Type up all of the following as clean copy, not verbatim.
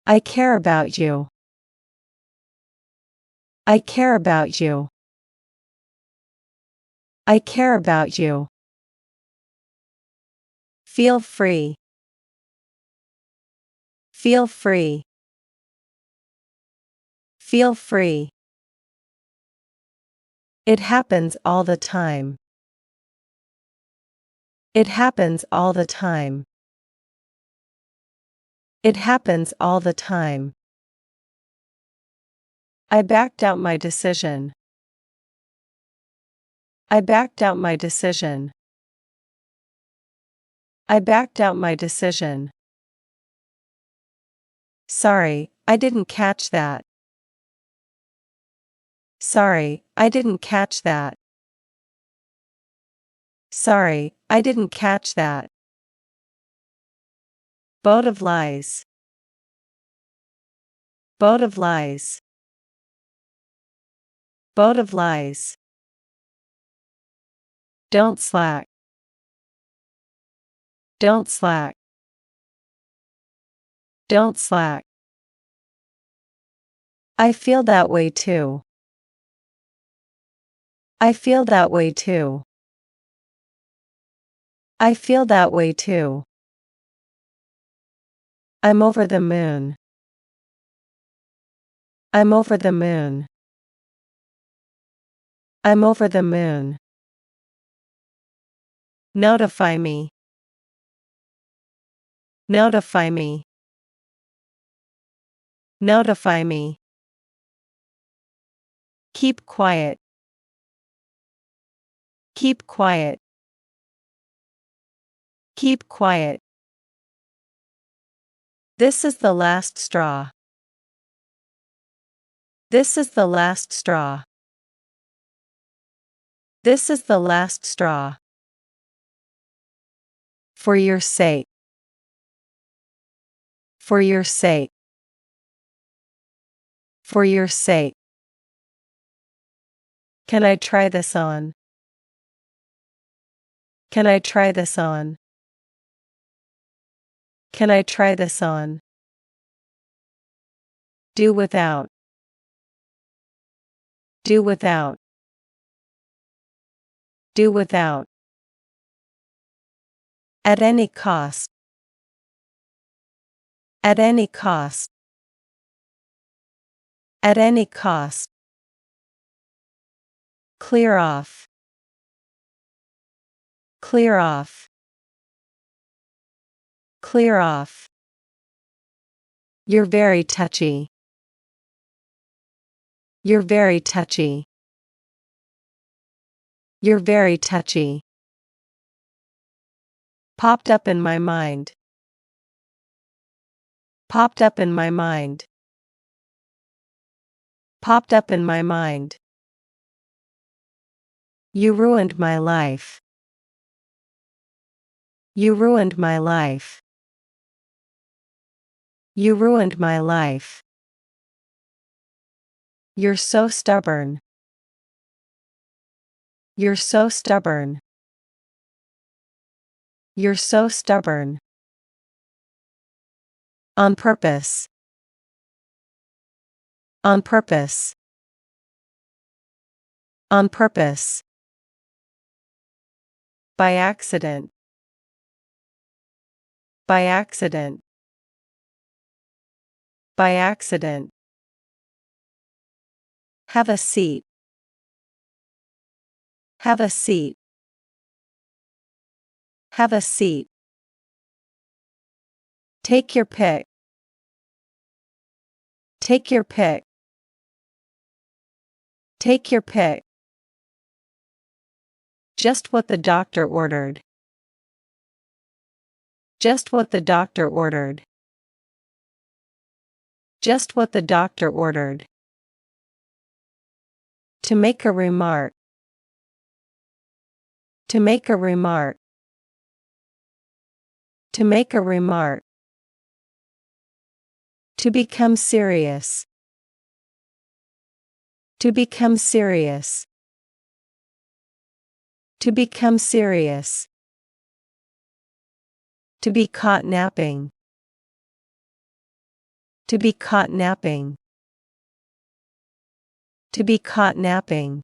I care about you. I care about you. I care about you. Feel free. Feel free. Feel free. It happens all the time. It happens all the time. It happens all the time. I backed out my decision. I backed out my decision. I backed out my decision. Sorry, I didn't catch that. Sorry, I didn't catch that. Sorry, I didn't catch that. Boat of lies. Boat of lies. Boat of lies. Don't slack. Don't slack. Don't slack. I feel that way too. I feel that way too. I feel that way too. I'm over the moon. I'm over the moon. I'm over the moon. Notify me. Notify me. Notify me. Keep quiet. Keep quiet. Keep quiet. This is the last straw. This is the last straw. This is the last straw. For your sake. For your sake. For your sake. Can I try this on? Can I try this on? Can I try this on? Do without. Do without. Do without. At any cost. At any cost. At any cost. Clear off. Clear off. Clear off. You're very touchy. You're very touchy. You're very touchy. Popped up in my mind. Popped up in my mind. Popped up in my mind. You ruined my life. You ruined my life. You ruined my life. You're so stubborn. You're so stubborn. You're so stubborn. On purpose. On purpose. On purpose. By accident. By accident. By accident. Have a seat. Have a seat. Have a seat. Take your pick. Take your pick. Take your pick. Just what the doctor ordered. Just what the doctor ordered. Just what the doctor ordered. To make a remark. To make a remark. To make a remark. To become serious. To become serious. To become serious. To be caught napping. To be caught napping. To be caught napping.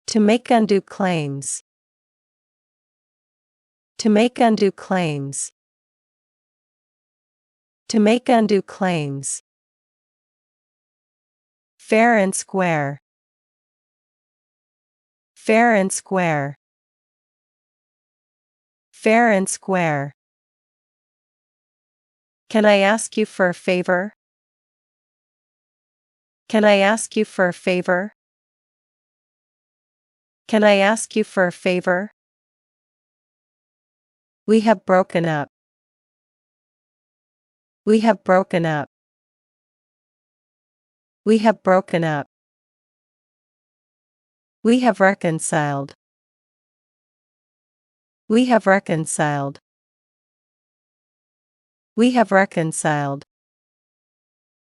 To make undue claims. To make undue claims. To make undue claims. Fair and square. Fair and square. Fair and square. Can I ask you for a favor? Can I ask you for a favor? Can I ask you for a favor? We have broken up. We have broken up. We have broken up. We have reconciled. We have reconciled. We have reconciled.